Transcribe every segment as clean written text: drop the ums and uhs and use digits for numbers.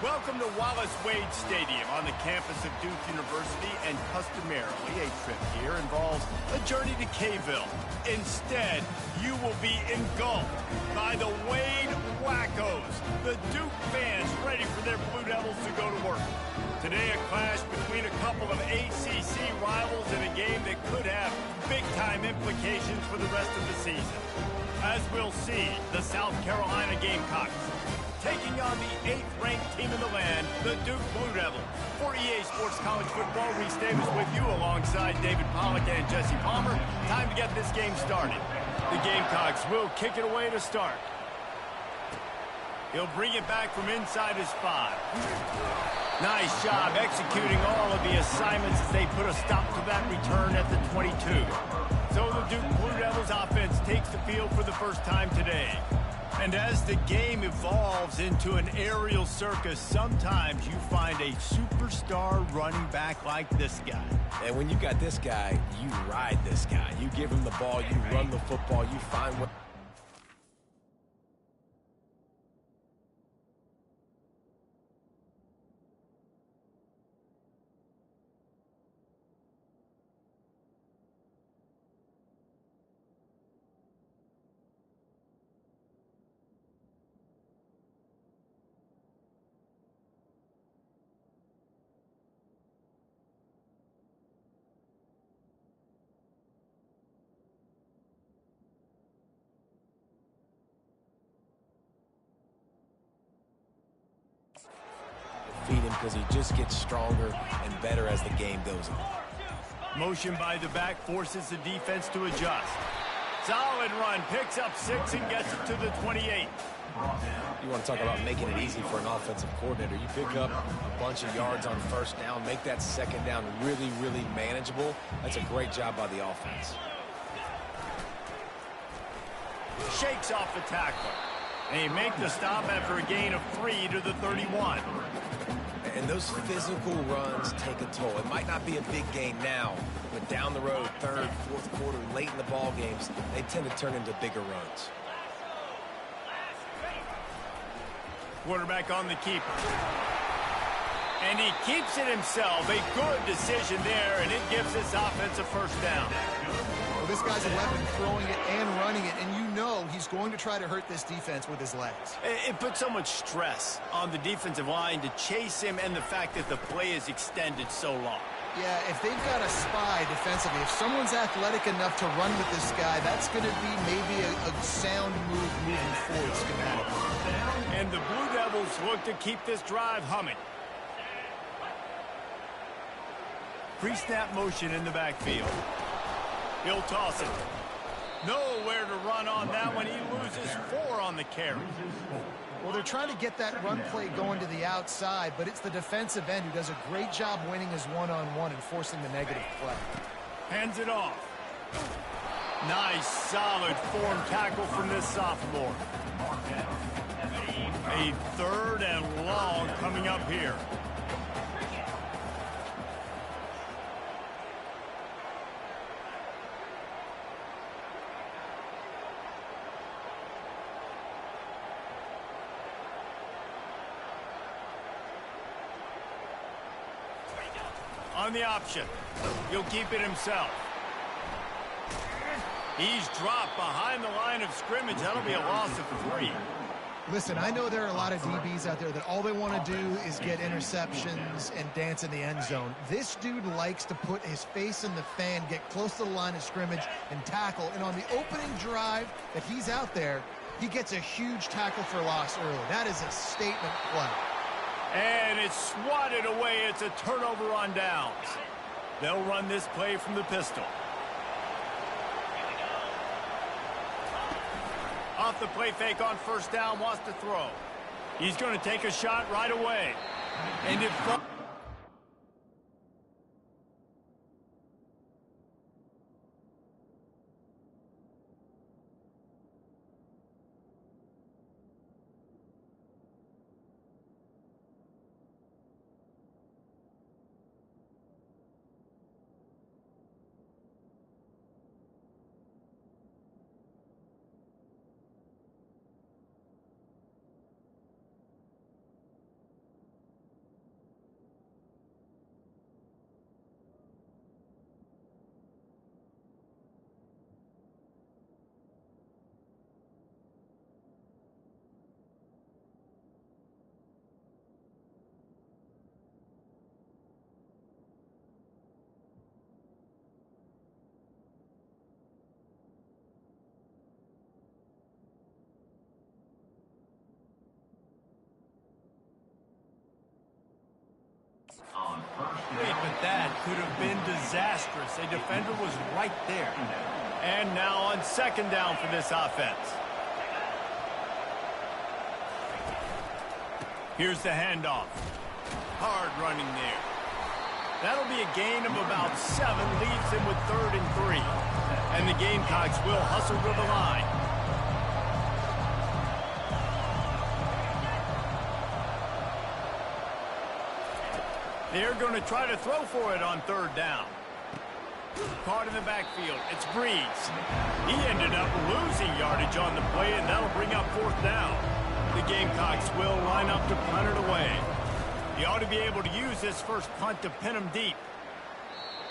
Welcome to Wallace Wade Stadium on the campus of Duke University, and customarily a trip here involves a journey to K-ville. Instead, you will be engulfed by the Wade Wackos, the Duke fans ready for their Blue Devils to go to work. Today, a clash between a couple of ACC rivals in a game that could have big-time implications for the rest of the season. As we'll see, the South Carolina Gamecocks taking on the 8th-ranked team in the land, the Duke Blue Devils. For EA Sports College Football, Reese Davis with you alongside David Pollack and Jesse Palmer. Time to get this game started. The Gamecocks will kick it away to start. He'll bring it back from inside his 5. Nice job executing all of the assignments as they put a stop to that return at the 22. So the Duke Blue Devils offense takes the field for the first time today. And as the game evolves into an aerial circus, sometimes you find a superstar running back like this guy. And when you got this guy, you ride this guy. You give him the ball, you run the football, you find what... feed him because he just gets stronger and better as the game goes on. Motion by the back forces the defense to adjust. Solid run, picks up 6 and gets it to the 28. You want to talk about making it easy for an offensive coordinator. You pick up a bunch of yards on first down, make that second down really, really manageable. That's a great job by the offense. Shakes off the tackler. They make the stop after a gain of 3 to the 31. And those physical runs take a toll. It might not be a big gain now, but down the road, third, fourth quarter, late in the ball games, they tend to turn into bigger runs. Quarterback on the keeper. And he keeps it himself. A good decision there, and it gives this offense a first down. Well, this guy's a weapon, throwing it and running it, and you know he's going to try to hurt this defense with his legs. It puts so much stress on the defensive line to chase him, and the fact that the play is extended so long. Yeah, if they've got a spy defensively, if someone's athletic enough to run with this guy, that's going to be maybe a sound move moving forward schematically. And the Blue Devils look to keep this drive humming. Pre-snap motion in the backfield. He'll toss it. Nowhere to run on that one. He loses 4 on the carry. Well, they're trying to get that run play going to the outside, but it's the defensive end who does a great job winning his one-on-one and forcing the negative play. Hands it off. Nice, solid form tackle from this sophomore. A 3rd and long coming up here. On the option. He'll keep it himself. He's dropped behind the line of scrimmage. That'll be a loss of 3. Listen, I know there are a lot of DBs out there that all they want to do is get interceptions and dance in the end zone. This dude likes to put his face in the fan, get close to the line of scrimmage, and tackle. And on the opening drive that he's out there, he gets a huge tackle for loss early. That is a statement play. And it's swatted away. It's a turnover on downs. They'll run this play from the pistol. Off the play fake on first down, wants to throw. He's going to take a shot right away. And it... could have been disastrous. A defender was right there. And now on second down for this offense. Here's the handoff. Hard running there. That'll be a gain of about 7, leaves him with 3rd and 3. And the Gamecocks will hustle to the line. They're going to try to throw for it on 3rd down. Caught in the backfield. It's Breeze. He ended up losing yardage on the play, and that'll bring up 4th down. The Gamecocks will line up to punt it away. He ought to be able to use this first punt to pin him deep.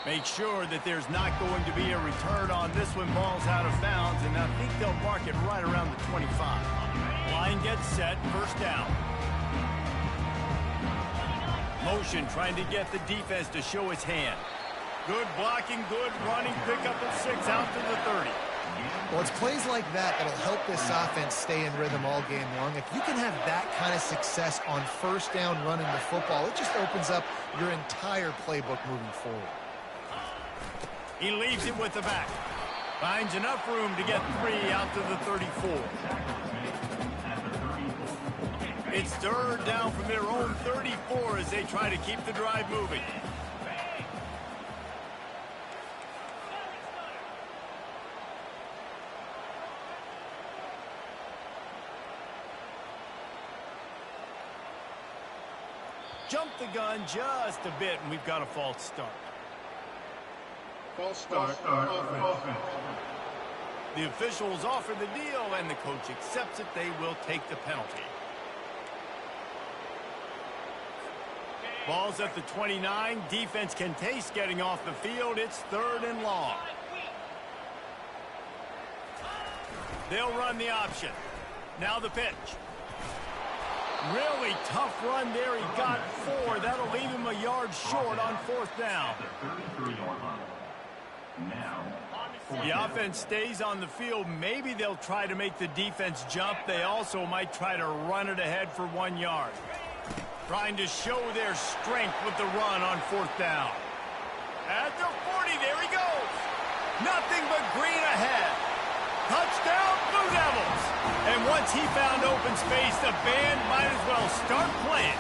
Make sure that there's not going to be a return on this when ball's out of bounds, and I think they'll mark it right around the 25. Line gets set, 1st down. Motion trying to get the defense to show his hand. Good blocking, good running, pick up at 6 out to the 30. Well, it's plays like that that'll help this offense stay in rhythm all game long. If you can have that kind of success on 1st down running the football, it just opens up your entire playbook moving forward. He leaves it with the back. Finds enough room to get 3 out to the 34. It's 3rd down from their own 34 as they try to keep the drive moving. Jumped the gun just a bit, and we've got a false start. False start offense. The officials offer the deal, and the coach accepts it. They will take the penalty. Ball's at the 29. Defense can taste getting off the field. It's 3rd and long. They'll run the option. Now the pitch. Really tough run there. He got 4. That'll leave him a yard short on 4th down. The offense stays on the field. Maybe they'll try to make the defense jump. They also might try to run it ahead for 1 yard. Trying to show their strength with the run on 4th down. At the 40, there he goes. Nothing but green ahead. Touchdown, Blue Devils. And once he found open space, the band might as well start playing.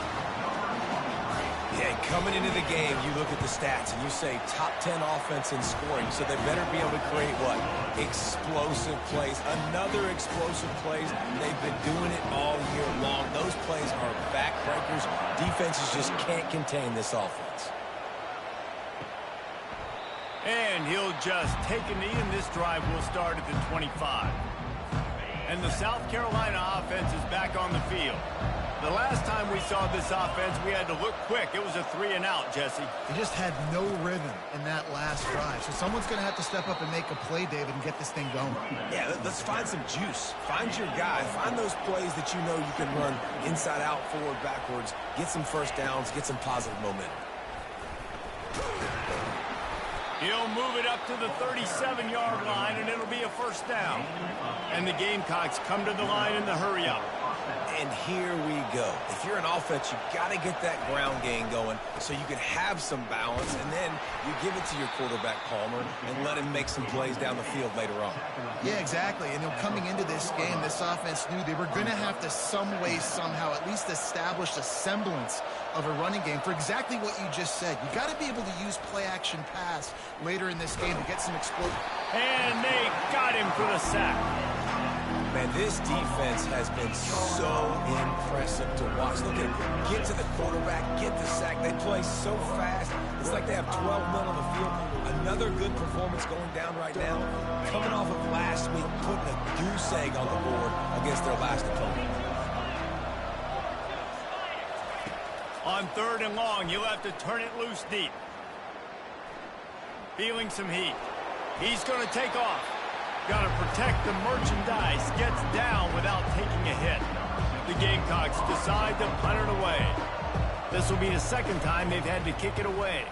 Yeah, coming into the game, you look at the stats and you say top 10 offense in scoring, so they better be able to create what? Explosive plays. Another explosive plays. They've been doing it all year long. Those plays are backbreakers. Defenses just can't contain this offense. And he'll just take a knee, and this drive will start at the 25. And the South Carolina offense is back on the field. The last time we saw this offense, we had to look quick. It was a 3-and-out, Jesse. They just had no rhythm in that last drive. So someone's going to have to step up and make a play, David, and get this thing going. Yeah, let's find some juice. Find your guy. Find those plays that you know you can run inside out, forward, backwards. Get some 1st downs. Get some positive momentum. He'll move it up to the 37-yard line, and it'll be a 1st down. And the Gamecocks come to the line in the hurry-up. And here we go. If you're an offense, you've got to get that ground game going so you can have some balance, and then you give it to your quarterback, Palmer, and let him make some plays down the field later on. Yeah, exactly. And coming into this game, this offense knew they were going to have to some way, somehow, at least establish a semblance of a running game for exactly what you just said. You got to be able to use play-action pass later in this game to get some explosion. And they got him for the sack. Man, this defense has been so impressive to watch. Look at them. Get to the quarterback, get the sack. They play so fast. It's like they have 12 men on the field. Another good performance going down right now. Coming off of last week, putting a goose egg on the board against their last opponent. On 3rd and long, you'll have to turn it loose deep. Feeling some heat. He's going to take off. Got to protect the merchandise. Gets down without taking a hit. The Gamecocks decide to punt it away. This will be the 2nd time they've had to kick it away.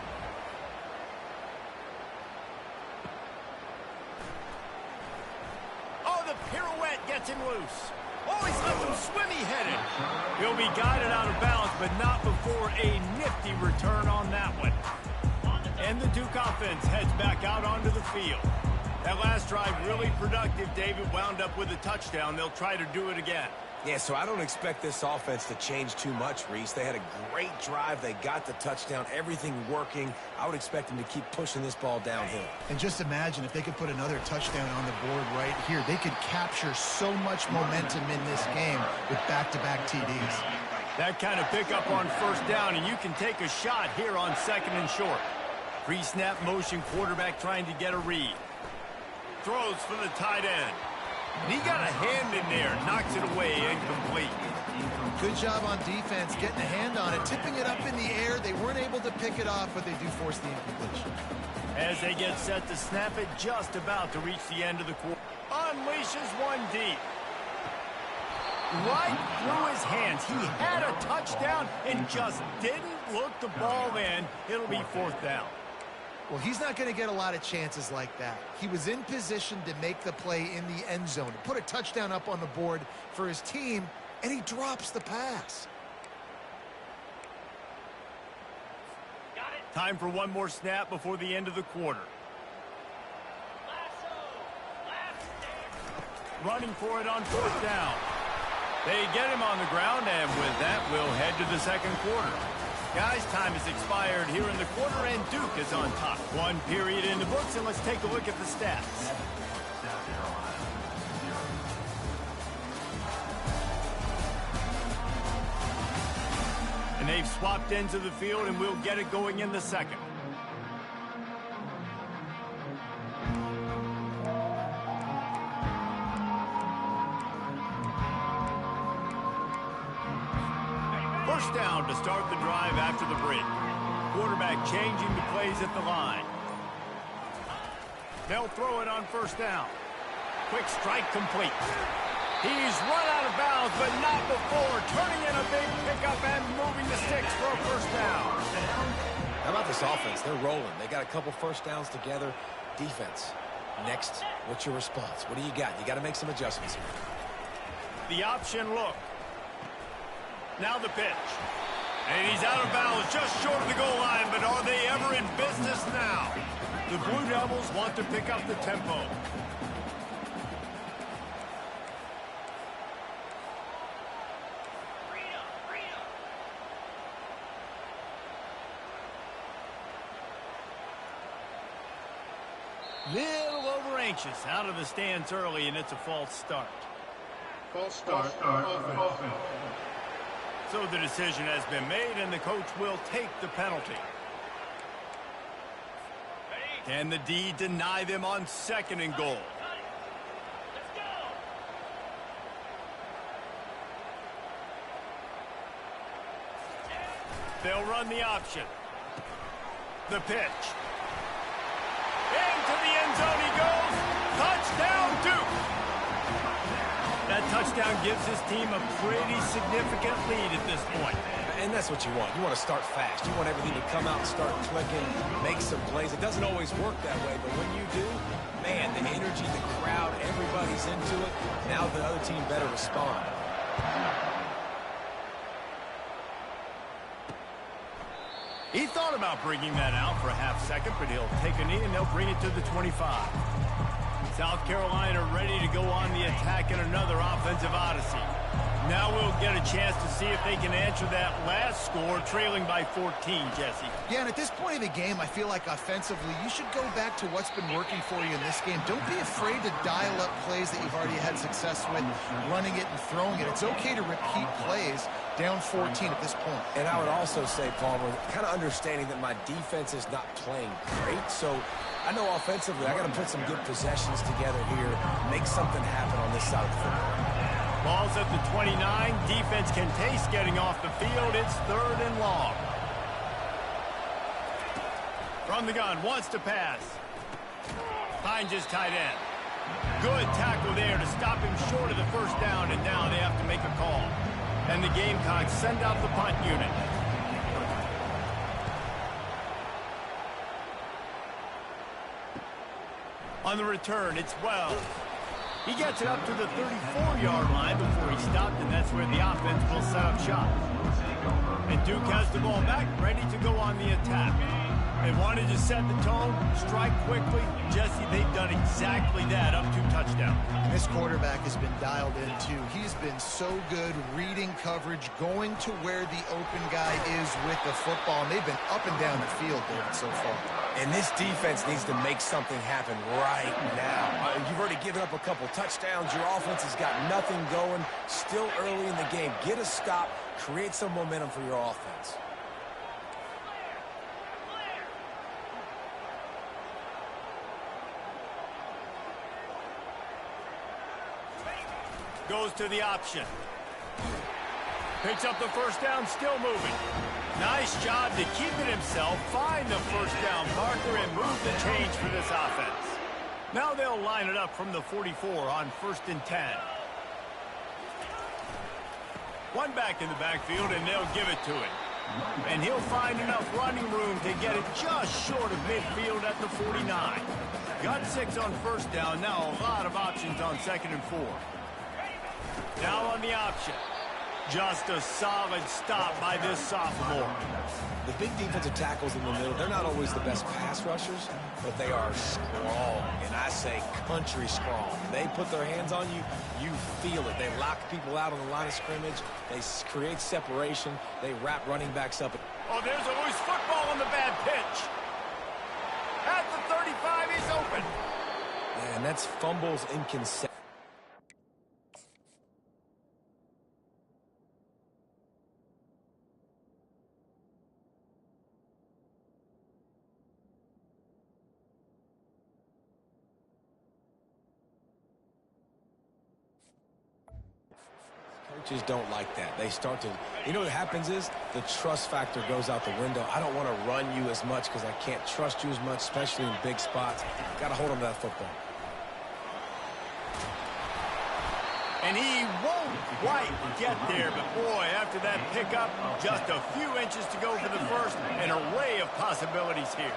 Oh, the pirouette gets him loose. Oh, he's left him swimmy-headed. He'll be guided out of bounds, but not before a nifty return on that one. And the Duke offense heads back out onto the field. That last drive really productive. David wound up with a touchdown. They'll try to do it again. Yeah, so I don't expect this offense to change too much, Reese. They had a great drive. They got the touchdown. Everything working. I would expect them to keep pushing this ball downhill. And just imagine if they could put another touchdown on the board right here. They could capture so much momentum in this game with back-to-back TDs. That kind of pickup on first down, and you can take a shot here on 2nd and short. Pre-snap motion, quarterback trying to get a read. Throws for the tight end. And he got a hand in there, knocks it away, incomplete. Good job on defense, getting a hand on it, tipping it up in the air. They weren't able to pick it off, but they do force the incompletion. As they get set to snap it, just about to reach the end of the quarter. Unleashes one deep. Right through his hands. He had a touchdown and just didn't look the ball in. It'll be 4th down. Well, he's not going to get a lot of chances like that. He was in position to make the play in the end zone, to put a touchdown up on the board for his team, and he drops the pass. Time for one more snap before the end of the quarter. Running for it on 4th down. They get him on the ground, and with that, we'll head to the 2nd quarter. Guys, time has expired here in the quarter, and Duke is on top. One period in the books, and let's take a look at the stats. And they've swapped ends of the field, and we'll get it going in the 2nd. First down to start the drive after the break. Quarterback changing the plays at the line. They'll throw it on 1st down. Quick strike complete. He's run out of bounds, but not before turning in a big pickup and moving the sticks for a 1st down. How about this offense? They're rolling. They got a couple 1st downs together. Defense. Next, what's your response? What do you got? You got to make some adjustments here. The option look. Now the pitch. And he's out of bounds just short of the goal line, but are they ever in business now? The Blue Devils want to pick up the tempo. Little over anxious out of the stands early, and it's a false start. False start. Offense. So the decision has been made, and the coach will take the penalty. Can the D deny them on 2nd and goal? They'll run the option. The pitch. Into the end zone he goes. Touchdown, Duke. That touchdown gives his team a pretty significant lead at this point. And that's what you want. You want to start fast. You want everything to come out and start clicking, make some plays. It doesn't always work that way, but when you do, man, the energy, the crowd, everybody's into it. Now the other team better respond. He thought about bringing that out for a half-second, but he'll take a knee and they'll bring it to the 25. South Carolina ready to go on the attack in another offensive odyssey. Now we'll get a chance to see if they can answer that last score, trailing by 14, Jesse. Yeah, and at this point in the game, I feel like offensively, you should go back to what's been working for you in this game. Don't be afraid to dial up plays that you've already had success with, running it and throwing it. It's okay to repeat plays down 14 at this point. And I would also say, Palmer, kind of understanding that my defense is not playing great, so I know offensively I got to put some good possessions together here, make something happen on this side of the football. Ball's at the 29. Defense can taste getting off the field. It's 3rd and long. From the gun, wants to pass. Finds his tight end. Good tackle there to stop him short of the 1st down, and now they have to make a call. And the Gamecocks send out the punt unit. On the return, it's Wells. He gets it up to the 34-yard line before he stopped, and that's where the offense will set up shop. And Duke has the ball back, ready to go on the attack. They wanted to set the tone, strike quickly. Jesse, they've done exactly that, up 2 touchdowns. And this quarterback has been dialed in, too. He's been so good reading coverage, going to where the open guy is with the football, and they've been up and down the field, David, so far. And this defense needs to make something happen right now. You've already given up a couple touchdowns. Your offense has got nothing going. Still early in the game. Get a stop. Create some momentum for your offense. Goes to the option. Picks up the first down, still moving. Nice job to keep it himself, find the first down marker, and move the change for this offense. Now they'll line it up from the 44 on 1st and 10. One back in the backfield, and they'll give it to him. And he'll find enough running room to get it just short of midfield at the 49. Got 6 on 1st down, now a lot of options on 2nd and 4. Now on the option. Just a solid stop by this sophomore. The big defensive tackles in the middle, they're not always the best pass rushers, but they are strong, and I say country strong. They put their hands on you, you feel it. They lock people out on the line of scrimmage. They create separation. They wrap running backs up. Oh, there's a loose football on the bad pitch. At the 35, he's open. And that's fumbles inconsequential. Coaches don't like that. They start to, you know what happens is the trust factor goes out the window. I don't want to run you as much because I can't trust you as much, especially in big spots. Got to hold on to that football. And he won't quite get there, but boy, after that pickup, just a few inches to go for the first, an array of possibilities here.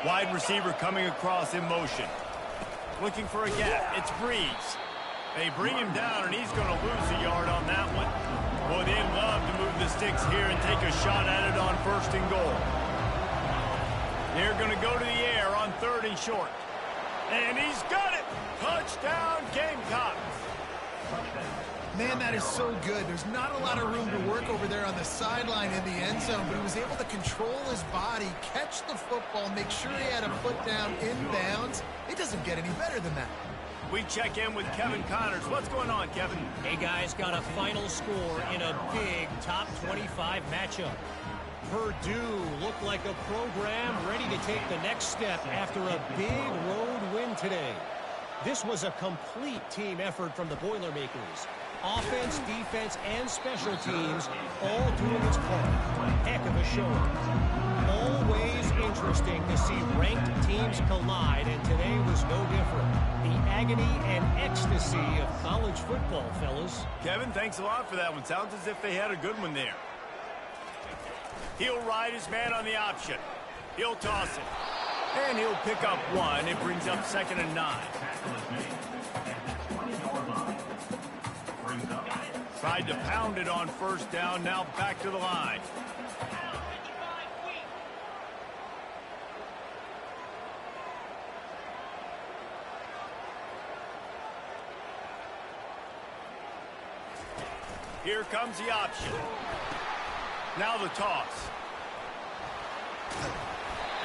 Wide receiver coming across in motion. Looking for a gap. It's Breeze. They bring him down, and he's going to lose a yard on that one. Boy, they'd love to move the sticks here and take a shot at it on 1st and goal. They're going to go to the air on 3rd and short. And he's got it. Touchdown, Gamecocks. Man, that is so good. There's not a lot of room to work over there on the sideline in the end zone, but he was able to control his body, catch the football, make sure he had a foot down inbounds. It doesn't get any better than that. We check in with Kevin Connors. What's going on, Kevin? Hey, guys, got a final score in a big top 25 matchup. Purdue looked like a program ready to take the next step after a big road win today. This was a complete team effort from the Boilermakers. Offense, defense, and special teams all doing its part. Heck of a showing. Always interesting to see ranked teams collide, and today was no different. The agony and ecstasy of college football, fellas. Kevin, thanks a lot for that one. Sounds as if they had a good one there. He'll ride his man on the option. He'll toss it. And he'll pick up 1. It brings up 2nd and 9. Tried to pound it on 1st down. Now back to the line. Here comes the option. Now the toss.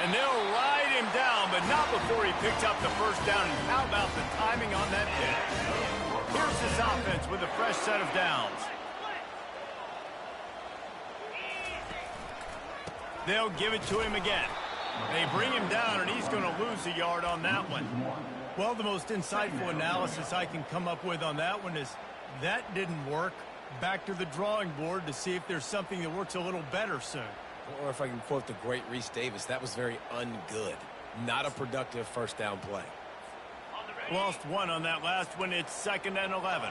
And they'll ride him down, but not before he picks up the 1st down. And how about the timing on that pitch? Here's this offense with a fresh set of downs. They'll give it to him again. They bring him down, and he's going to lose a yard on that one. Well, the most insightful analysis I can come up with on that one is that didn't work. Back to the drawing board to see if there's something that works a little better soon. Or if I can quote the great Reese Davis, that was very ungood. Not a productive 1st down play. Lost 1 on that last one. It's 2nd and 11.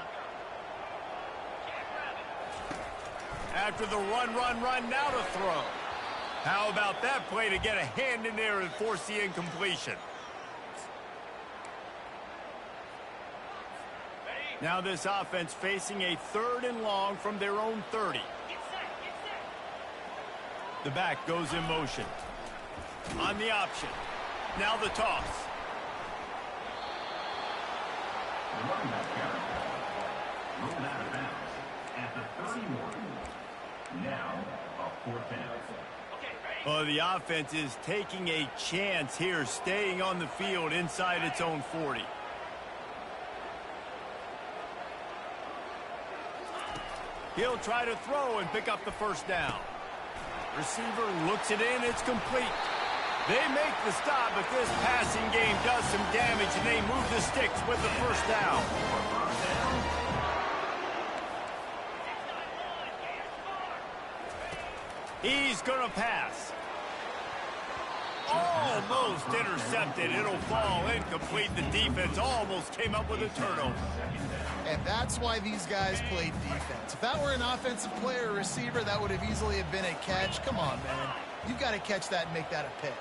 After the run, now to throw. How about that play to get a hand in there and force the incompletion? Now this offense facing a 3rd and long from their own 30. The back goes in motion. On the option. Now the toss. The running back carry. Rolled out of bounds at the 31. Now a 4th down. Well, the offense is taking a chance here, staying on the field inside its own 40. He'll try to throw and pick up the first down. Receiver looks it in. It's complete. They make the stop, but this passing game does some damage, and they move the sticks with the first down. He's going to pass. Almost intercepted. It'll fall incomplete. The defense almost came up with a turnover. And that's why these guys played defense. If that were an offensive player or receiver, that would have easily have been a catch. Come on, man. You've got to catch that and make that a pick.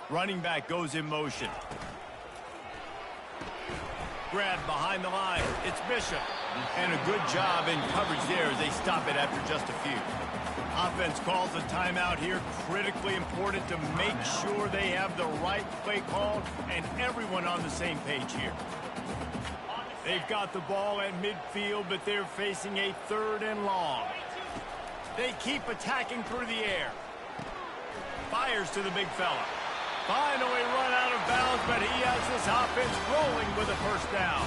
Running back goes in motion. Grab behind the line. It's Bishop. And a good job in coverage there as they stop it after just a few. Offense calls a timeout here. Critically important to make sure they have the right play called and everyone on the same page here. They've got the ball at midfield, but they're facing a 3rd and long. They keep attacking through the air. Fires to the big fella. Finally run out of bounds, but he has this offense rolling with a first down.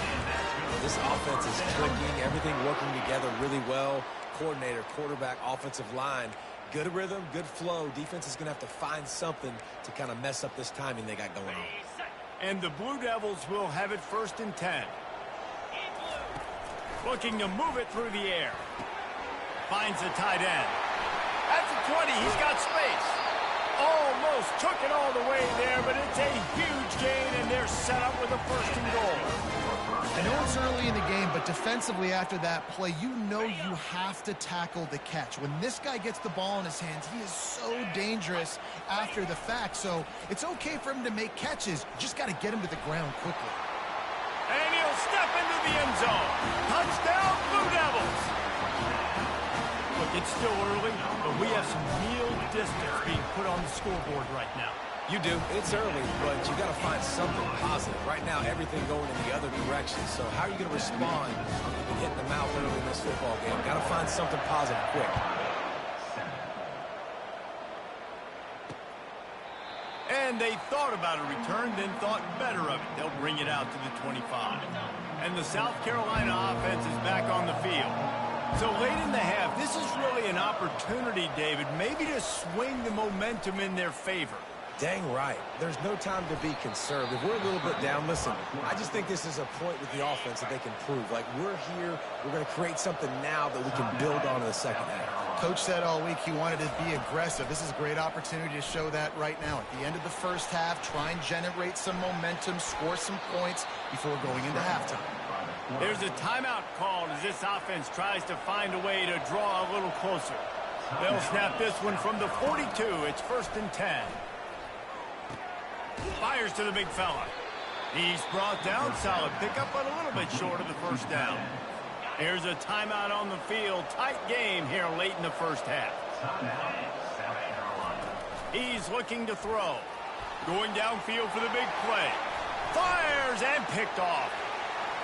This offense is clicking, everything working together really well. Coordinator, quarterback, offensive line, good rhythm, good flow. Defense is going to have to find something to kind of mess up this timing they got going on. And the Blue Devils will have it 1st and 10. Looking to move it through the air. Finds the tight end. At the 20, he's got space. Almost took it all the way there, but it's a huge gain, and they're set up with a 1st and goal. I know it's early in the game, but defensively after that play, you know you have to tackle the catch. When this guy gets the ball in his hands, he is so dangerous after the fact. So it's okay for him to make catches. You just got to get him to the ground quickly. And he'll step into the end zone. Touchdown, Blue Devils. Look, it's still early, but we have some real distance being put on the scoreboard right now. You do. It's early, but you got to find something positive. Right now, everything going in the other direction. So how are you going to respond when hitting the mouth early in this football game? Got to find something positive quick. And they thought about a return, then thought better of it. They'll bring it out to the 25. And the South Carolina offense is back on the field. So late in the half, this is really an opportunity, David, maybe to swing the momentum in their favor. Dang right. There's no time to be conservative. We're a little bit down. Listen, I just think this is a point with the offense that they can prove. Like, we're here, we're going to create something now that we can build on in the second half. Coach said all week he wanted to be aggressive. This is a great opportunity to show that right now. At the end of the first half, try and generate some momentum, score some points before going into halftime. There's a timeout called as this offense tries to find a way to draw a little closer. They'll snap this one from the 42. It's 1st and 10. Fires to the big fella. He's brought down. Solid pickup, but a little bit short of the first down. Here's a timeout on the field. Tight game here late in the first half. He's looking to throw. Going downfield for the big play. Fires and picked off.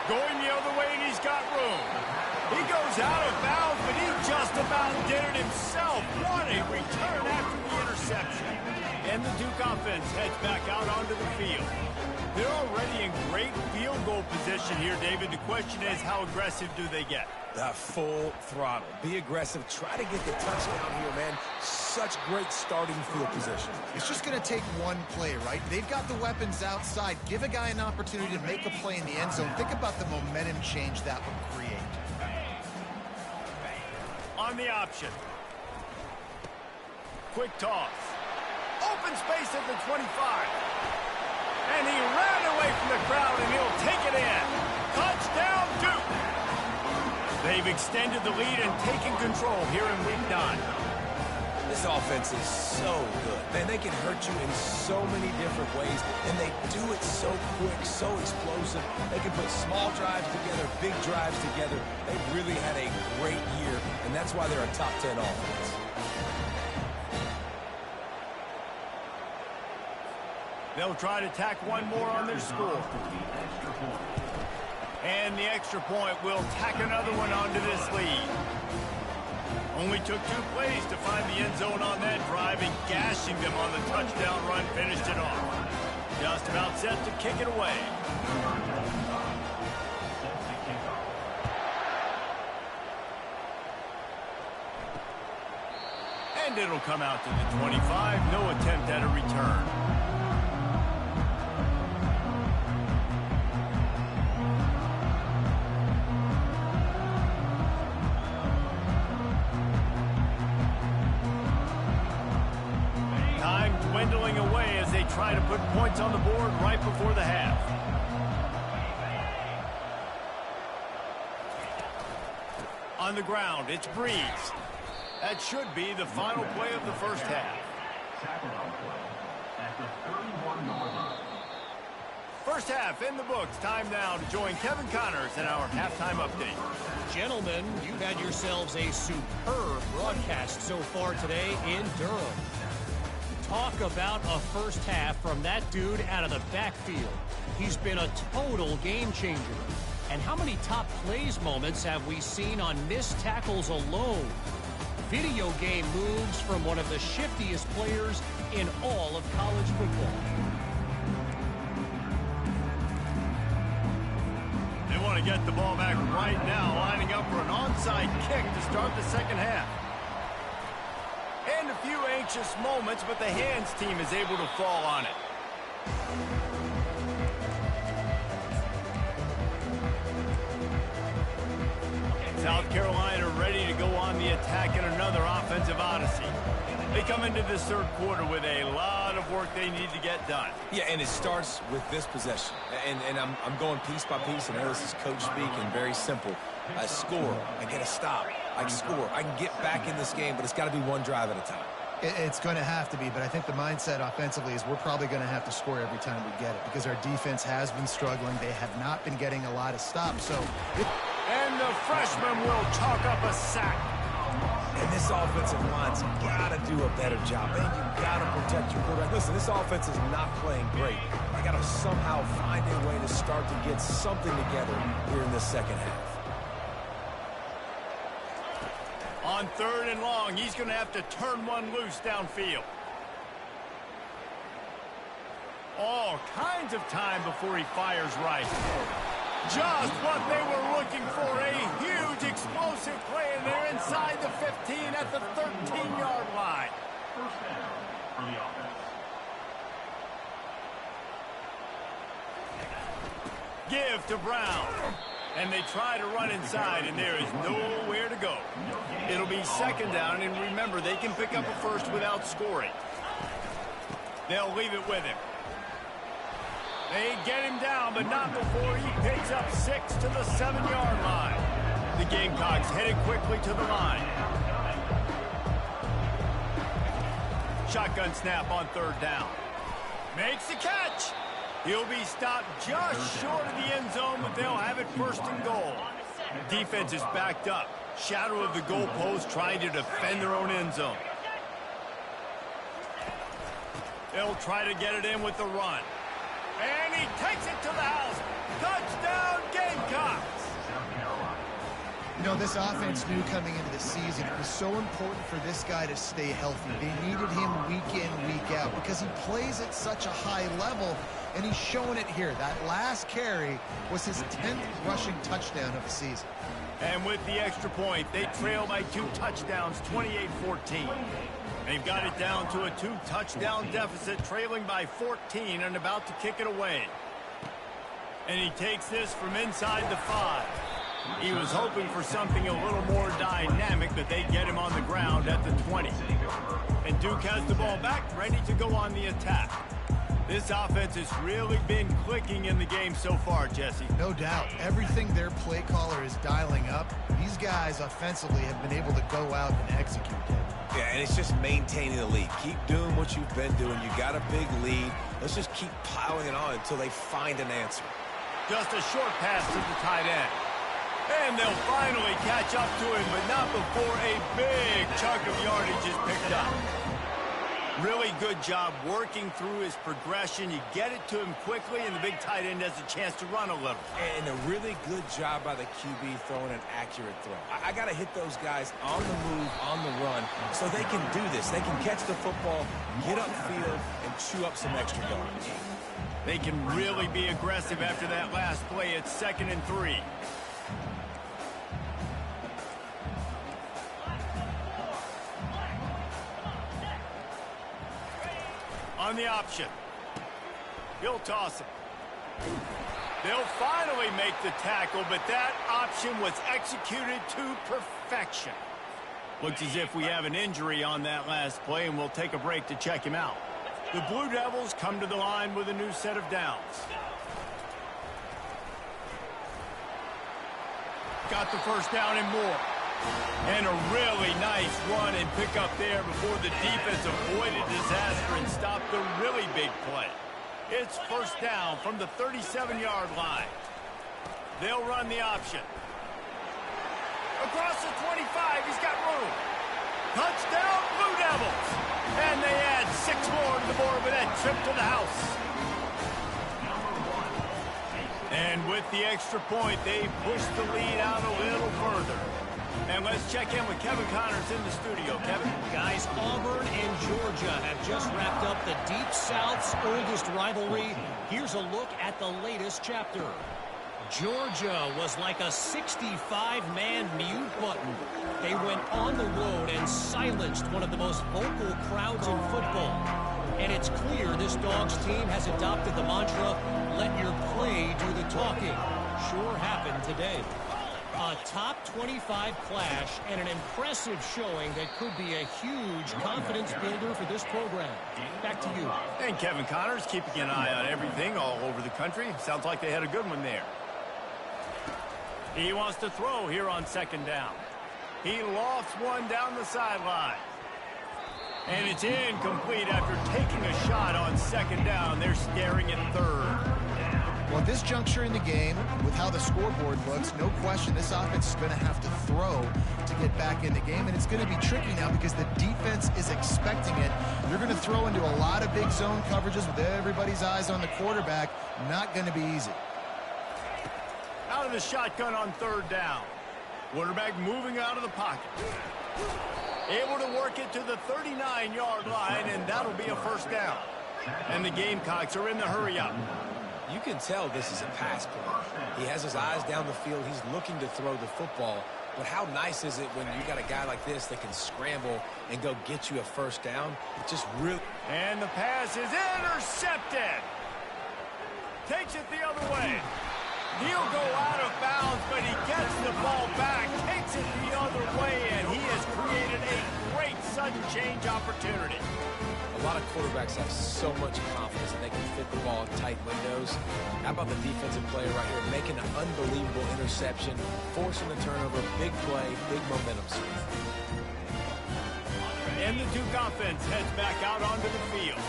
Going the other way, and he's got room. He goes out of bounds, but he just about did it himself. What a return after the interception. And the Duke offense heads back out onto the field. They're already in great field goal position here, David. The question is, how aggressive do they get? Full throttle. Be aggressive. Try to get the touchdown here, man. such great starting field position. It's just going to take one play, right? They've got the weapons outside. Give a guy an opportunity to make a play in the end zone. Think about the momentum change that would create. On the option. Quick toss. Open space at the 25. And he ran away from the crowd, and he'll take it in. Touchdown, Duke! They've extended the lead and taken control here in Week 9. This offense is so good. Man, they can hurt you in so many different ways, and they do it so quick, so explosive. They can put small drives together, big drives together. They've really had a great year, and that's why they're a top 10 offense. They'll try to tack one more on their score. And the extra point will tack another one onto this lead. Only took 2 plays to find the end zone on that drive, and gashing them on the touchdown run finished it off. Just about set to kick it away. And it'll come out to the 25. No attempt at a return. Dwindling away as they try to put points on the board right before the half. On the ground, it's Breeze. That should be the final play of the first half. First half in the books. Time now to join Kevin Connors in our halftime update. Gentlemen, you've had yourselves a superb broadcast so far today in Durham. Talk about a first half from that dude out of the backfield. He's been a total game changer. And how many top plays moments have we seen on missed tackles alone? Video game moves from one of the shiftiest players in all of college football. They want to get the ball back right now, lining up for an onside kick to start the second half. And a few anxious moments, but the hands team is able to fall on it. South Carolina ready to go on the attack in another offensive odyssey. They come into this third quarter with a lot of work they need to get done. Yeah, and it starts with this possession. And I'm going piece by piece, and I know this is coach speak and very simple. I score, I get a stop, I score. I can get back in this game, but it's got to be one drive at a time. It's going to have to be, but I think the mindset offensively is we're probably going to have to score every time we get it because our defense has been struggling. They have not been getting a lot of stops. And the freshman will chalk up a sack. And this offensive line's got to do a better job. And you got to protect your quarterback. Listen, this offense is not playing great. They got to somehow find a way to start to get something together here in this second half. On 3rd and long, he's going to have to turn one loose downfield. All kinds of time before he fires right. Just what they were looking for, a huge explosive play, and they're inside the 15 at the 13-yard line. First down for the offense. Give to Brown. And they try to run inside, and there is nowhere to go. It'll be 2nd down, and remember, they can pick up a first without scoring. They'll leave it with him. They get him down, but not before he picks up 6 to the 7-yard line. The Gamecocks headed quickly to the line. Shotgun snap on 3rd down. Makes the catch. He'll be stopped just short of the end zone, but they'll have it 1st and goal. Defense is backed up. Shadow of the goalpost trying to defend their own end zone. They'll try to get it in with the run. And he takes it to the house. Touchdown, Gamecocks. You know, this offense knew coming into the season it was so important for this guy to stay healthy. They needed him week in, week out because he plays at such a high level, and he's showing it here. That last carry was his 10th rushing touchdown of the season. And with the extra point, they trail by 2 touchdowns, 28-14. They've got it down to a 2-touchdown deficit, trailing by 14 and about to kick it away. And he takes this from inside the 5. He was hoping for something a little more dynamic, that they get him on the ground at the 20. And Duke has the ball back, ready to go on the attack. This offense has really been clicking in the game so far, Jesse. No doubt. Everything their play caller is dialing up, these guys offensively have been able to go out and execute it. Yeah, and it's just maintaining the lead. Keep doing what you've been doing. You got a big lead. Let's just keep piling it on until they find an answer. Just a short pass to the tight end. And they'll finally catch up to him, but not before a big chunk of yardage is picked up. Really good job working through his progression. You get it to him quickly, and the big tight end has a chance to run a little. And a really good job by the QB throwing an accurate throw. I got to hit those guys on the move, on the run, so they can do this. They can catch the football, get upfield, and chew up some extra yards. They can really be aggressive after that last play. It's 2nd and 3. On the option. He'll toss it. They'll finally make the tackle, but that option was executed to perfection. Looks as if we have an injury on that last play, and we'll take a break to check him out. The Blue Devils come to the line with a new set of downs. Got the first down and more. And a really nice run and pick up there before the defense avoided disaster and stopped the really big play. It's first down from the 37-yard line. They'll run the option. Across the 25, he's got room. Touchdown, Blue Devils. And they add 6 more to the board with that trip to the house. And with the extra point, they push the lead out a little further. And let's check in with Kevin Connors in the studio. Kevin? Guys, Auburn and Georgia have just wrapped up the Deep South's oldest rivalry. Here's a look at the latest chapter. Georgia was like a 65-man mute button. They went on the road and silenced one of the most vocal crowds in football. And it's clear this Dogs team has adopted the mantra, let your play do the talking. Sure happened today. A top 25 clash and an impressive showing that could be a huge confidence builder for this program. Back to you. And Kevin Connors keeping an eye on everything all over the country. Sounds like they had a good one there. He wants to throw here on 2nd down. He lofts one down the sideline. And it's incomplete after taking a shot on 2nd down. They're staring at 3rd. Well, at this juncture in the game, with how the scoreboard looks, no question this offense is going to have to throw to get back in the game, and it's going to be tricky now because the defense is expecting it. You're going to throw into a lot of big zone coverages with everybody's eyes on the quarterback. Not going to be easy. Out of the shotgun on 3rd down. Quarterback moving out of the pocket. Able to work it to the 39-yard line, and that'll be a first down. And the Gamecocks are in the hurry-up. You can tell this is a pass play. He has his eyes down the field. He's looking to throw the football. But how nice is it when you got a guy like this that can scramble and go get you a first down? It just really... And the pass is intercepted. Takes it the other way. He'll go out of bounds, but he gets the ball back, takes it the other way, and he has created a great sudden change opportunity. A lot of quarterbacks have so much confidence that they can fit the ball in tight windows. How about the defensive player right here making an unbelievable interception, forcing the turnover, big play, big momentum swing. And the Duke offense heads back out onto the field.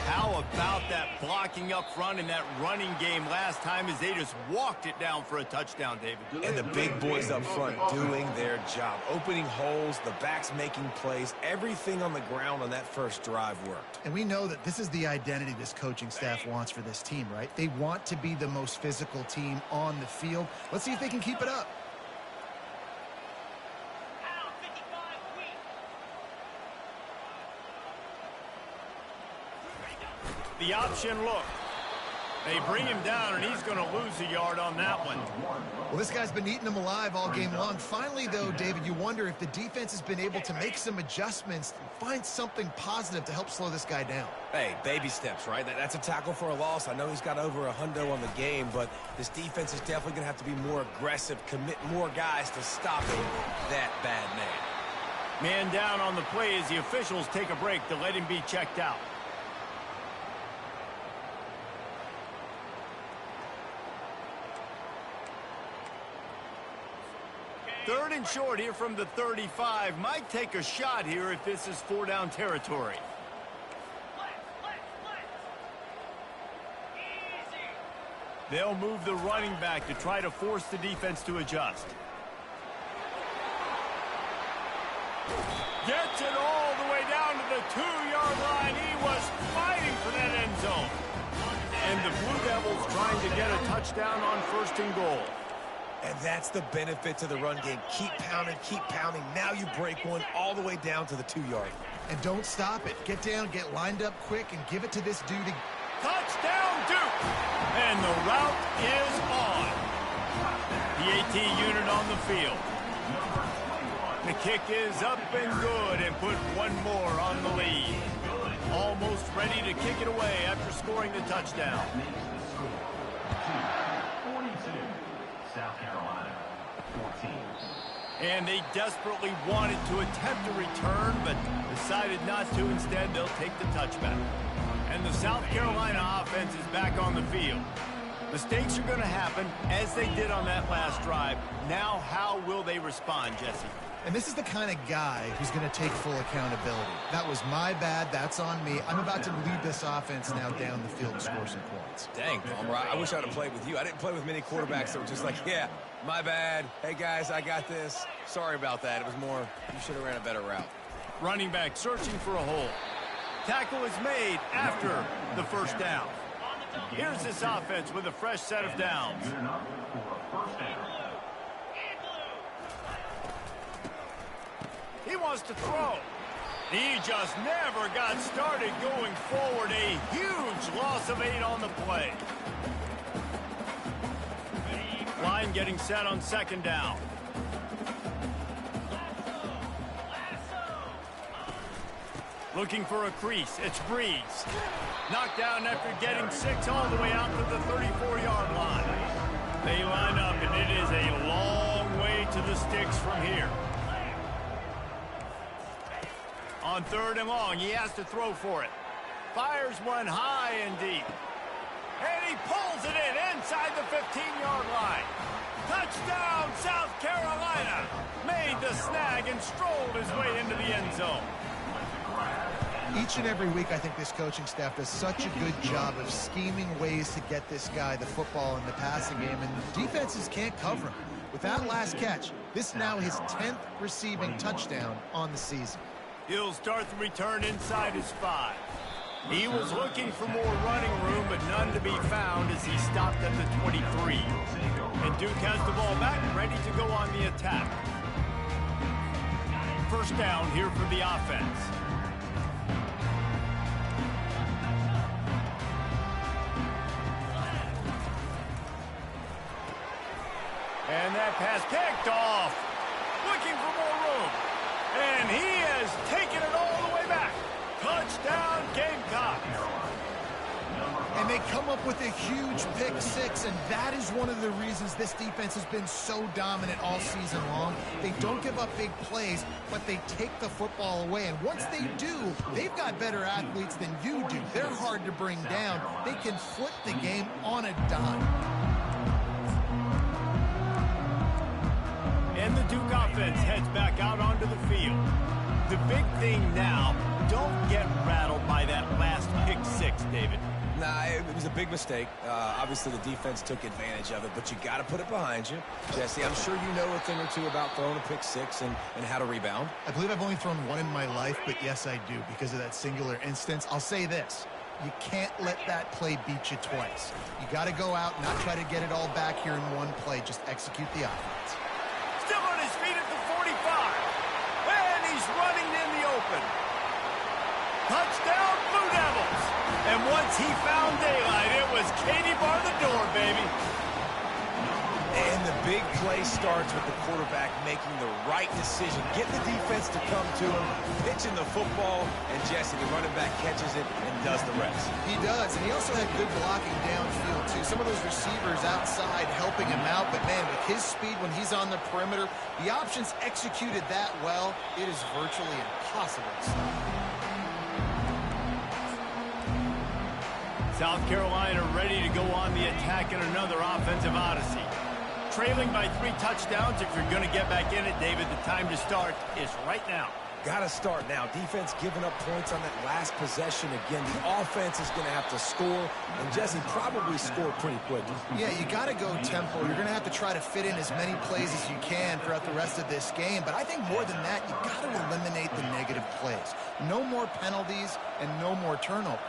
How about that blocking up front in that running game last time as they just walked it down for a touchdown, David? And the big boys up front doing their job, opening holes, the backs making plays, everything on the ground on that first drive worked. And we know that this is the identity this coaching staff wants for this team, right? They want to be the most physical team on the field. Let's see if they can keep it up. The option look. They bring him down, and he's going to lose a yard on that one. Well, this guy's been eating them alive all game long. Finally, though, David, you wonder if the defense has been able to make some adjustments, find something positive to help slow this guy down. Hey, baby steps, right? That's a tackle for a loss. I know he's got over $100 on the game, but this defense is definitely going to have to be more aggressive, commit more guys to stopping that bad man. Man down on the play as the officials take a break to let him be checked out. Third and short here from the 35. Might take a shot here if this is 4-down territory. They'll move the running back to try to force the defense to adjust. Gets it all the way down to the 2-yard line. He was fighting for that end zone. And the Blue Devils trying to get a touchdown on 1st and goal. And that's the benefit to the run game. Keep pounding, keep pounding. Now you break one all the way down to the 2-yard. And don't stop it. Get down, get lined up quick, and give it to this dude. Touchdown, Duke! And the route is on. The AT unit on the field. The kick is up and good, and put one more on the lead. Almost ready to kick it away after scoring the touchdown. 42, South Carolina, 14. And they desperately wanted to attempt a return, but decided not to. Instead, they'll take the touchback. And the South Carolina offense is back on the field. Mistakes are going to happen, as they did on that last drive. Now, how will they respond, Jesse? And this is the kind of guy who's going to take full accountability. That was my bad. That's on me. I'm about to lead this offense now down the field and score some points. Dang, Palmer, I wish I would have played with you. I didn't play with many quarterbacks that were just like, yeah, my bad. Hey, guys, I got this. Sorry about that. It was more, you should have ran a better route. Running back searching for a hole. Tackle is made after the first down. Here's this offense with a fresh set of downs. Good enough for a first down. He wants to throw. He just never got started going forward. A huge loss of 8 on the play. Line getting set on 2nd down. Looking for a crease. It's Breeze. Knocked down after getting 6 all the way out to the 34-yard line. They line up, and it is a long way to the sticks from here. On 3rd and long, he has to throw for it. Fires one high and deep. And he pulls it in inside the 15-yard line. Touchdown, South Carolina. Made the snag and strolled his way into the end zone. Each and every week, I think this coaching staff does such a good job of scheming ways to get this guy the football in the passing game, and defenses can't cover him. With that last catch, this is now his 10th receiving touchdown on the season. He'll start the return inside his 5. He was looking for more running room, but none to be found as he stopped at the 23. And Duke has the ball back, ready to go on the attack. First down here for the offense. And that pass picked off. Looking for more room. And he has taken it all the way back. Touchdown, Gamecocks. And they come up with a huge pick 6, and that is one of the reasons this defense has been so dominant all season long. They don't give up big plays, but they take the football away. And once they do, they've got better athletes than you do. They're hard to bring down. They can flip the game on a dime. And the Duke offense heads back out onto the field. The big thing now, don't get rattled by that last pick 6, David. Nah, it was a big mistake. Obviously, the defense took advantage of it, but you got to put it behind you. Jesse, I'm sure you know a thing or two about throwing a pick 6 and how to rebound. I believe I've only thrown one in my life, but yes, I do, because of that singular instance. I'll say this. You can't let that play beat you twice. You got to go out and not try to get it all back here in one play. Just execute the offense. Still on his feet at the 45. And he's running in the open. Touchdown, Blue Devils. And once he found daylight, it was Katie bar the door, baby. And the big play starts with the quarterback making the right decision. Get the defense to come to him, pitching the football, and Jesse, the running back, catches it and does the rest. He does, and he also had good blocking downfield, too. Some of those receivers outside helping him out, but, man, with his speed when he's on the perimeter, the options executed that well, it is virtually impossible to stop. South Carolina ready to go on the attack in another offensive odyssey. Trailing by 3 touchdowns. If you're going to get back in it, David, the time to start is right now. Got to start now. Defense giving up points on that last possession. Again, the offense is going to have to score, and Jesse probably score pretty quickly. Yeah, you got to go tempo. You're going to have to try to fit in as many plays as you can throughout the rest of this game. But I think more than that, you got to eliminate the negative plays. No more penalties and no more turnovers.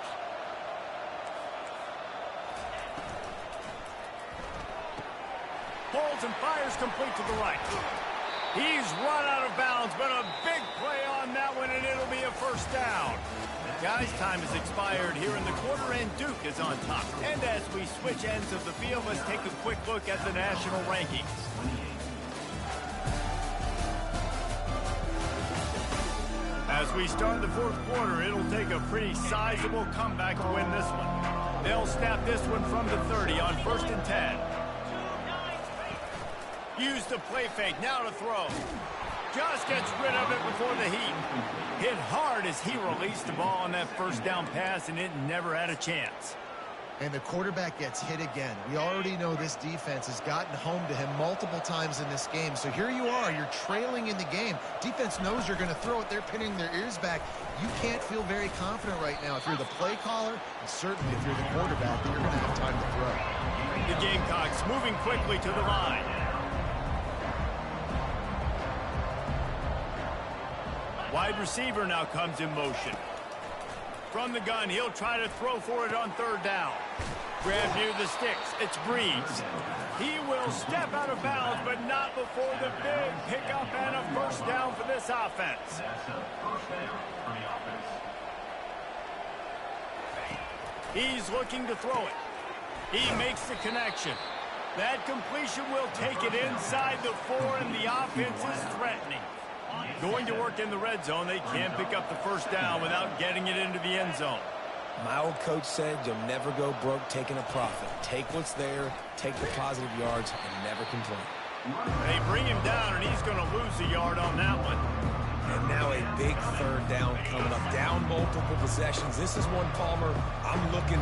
Holds and fires complete to the right. He's run out of bounds, but a big play on that one, and it'll be a first down. Guys, time has expired here in the quarter, and Duke is on top. And as we switch ends of the field, let's take a quick look at the national rankings. As we start the fourth quarter, it'll take a pretty sizable comeback to win this one. They'll snap this one from the 30 on 1st and 10. Use the play fake, now to throw. Just gets rid of it before the heat. Hit hard as he released the ball on that first down pass, and it never had a chance. And the quarterback gets hit again. We already know this defense has gotten home to him multiple times in this game. So here you are, you're trailing in the game. Defense knows you're going to throw it. They're pinning their ears back. You can't feel very confident right now if you're the play caller, and certainly if you're the quarterback, that you're going to have time to throw. The Gamecocks moving quickly to the line. Wide receiver now comes in motion. From the gun, he'll try to throw for it on 3rd down. Grab near the sticks. It's Breeze. He will step out of bounds, but not before the big pickup and a first down for this offense. He's looking to throw it. He makes the connection. That completion will take it inside the 4, and the offense is threatening. Going to work in the red zone. They can't pick up the first down without getting it into the end zone. My old coach said you'll never go broke taking a profit. Take what's there, take the positive yards, and never complain. They bring him down, and he's going to lose a yard on that one. And now a big 3rd down coming up. Down multiple possessions. This is one, Palmer, I'm looking